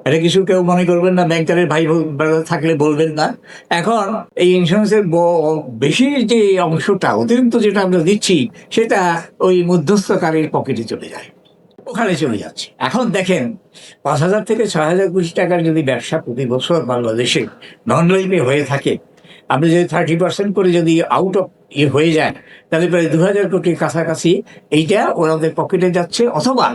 এটা কিছু কেউ মনে করবেন না, ব্যাংকারের ভাই থাকলে বলবেন না। এখন এই ইন্স্যুরেন্সের বেশি যে অংশটা অতিরিক্ত যেটা আমরা দিচ্ছি, সেটা ওই মধ্যস্থকারীর পকেটে চলে যায়, ওখানে চলে যাচ্ছে। এখন দেখেন, 5,000 থেকে 6,000 কোটি টাকার যদি ব্যবসা প্রতি বছর বাংলাদেশে নন লাইফে হয়ে থাকে, আপনি যদি 30% করে যদি আউট অফ হয়ে যায়, তাহলে প্রায় 2,000 কোটির কাছাকাছি এইটা ওনাদের পকেটে যাচ্ছে, অথবা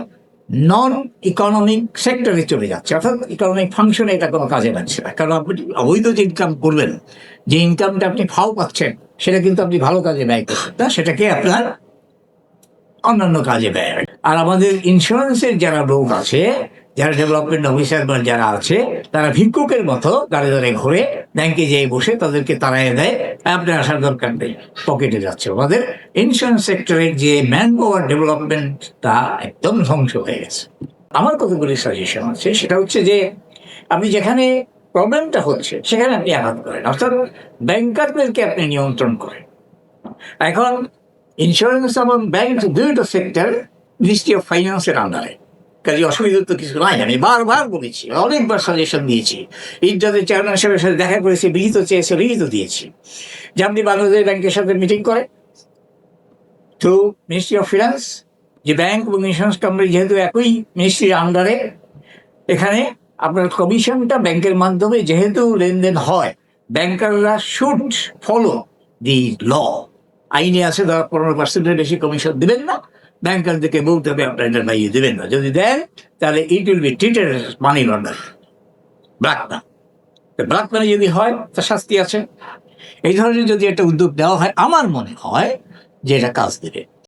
নন ইকোনমিক সেক্টরে চলে যাচ্ছে, অর্থাৎ ইকোনমিক ফাংশনে এটা কোনো কাজে লাগছে না। কারণ আপনি অবৈধ যে ইনকাম করবেন, যে ইনকামটা আপনি ফাও পাচ্ছেন, সেটা কিন্তু আপনি ভালো কাজে ব্যয় করছেন না, সেটাকে আপনার অন্যান্য কাজে ব্যয় হয়। আর আমাদের ইন্স্যুরেন্সের যারা লোক আছে, যারা ডেভেলপমেন্ট অফিসার বা যারা আছে, তারা ভিক্ষুকের মতো দাঁড়ে দাঁড়ে ঘুরে ব্যাংকে যেয়ে বসে তাদেরকে তাড়াই দেয়, আপনার আসার দরকার নেই, পকেটে যাচ্ছে। আমাদের ইন্স্যুরেন্স সেক্টরের যে ম্যান পাওয়ার ডেভেলপমেন্টটা একদম ধ্বংস হয়ে গেছে। আমার কতগুলি সাজেশন আছে, সেটা হচ্ছে যে আপনি যেখানে প্রবলেমটা হচ্ছে সেখানে আপনি আঘাত করেন, অর্থাৎ ব্যাংকারদেরকে আপনি নিয়ন্ত্রণ করেন। এখন ইন্স্যুরেন্স এবং ব্যাংক দুইটা সেক্টর মিনিস্ট্রি অফ ফাইন্যান্সের আন্ডারে, কাজে অসুবিধা তো কিছু নাই। আমি বারবার বলেছি, অনেকবার সাজেশন দিয়েছি, ইন্টারনেট চেয়ারম্যান সাহেবের সাথে দেখা করেছি, বিহিত চেয়েছে, বিহিত দিয়েছি যে আপনি বাংলাদেশ ব্যাংকের সাথে মিটিং করে থ্রু মিনিস্ট্রি অফ ফিনান্স, যে ব্যাংক এবং ইন্স্যুরেন্স কোম্পানি যেহেতু একই মিনিস্ট্রির আন্ডারে, এখানে আপনার কমিশনটা ব্যাংকের মাধ্যমে যেহেতু লেনদেন হয়, ব্যাংকাররা শুড ফলো দি ল। আইনে আছে ধরা 15%-এর বেশি কমিশন দিবেন না, ব্যাংকারদেরকে বলতে হবে আপনার এটা বাইয়ে দেবেন না, যদি দেন তাহলে it will be treated money launder, black না। ব্ল্যাক মানি যদি হয় তার শাস্তি আছে। এই ধরনের যদি একটা উদ্যোগ নেওয়া হয়, আমার মনে হয় যে এটা কাজ দেবে।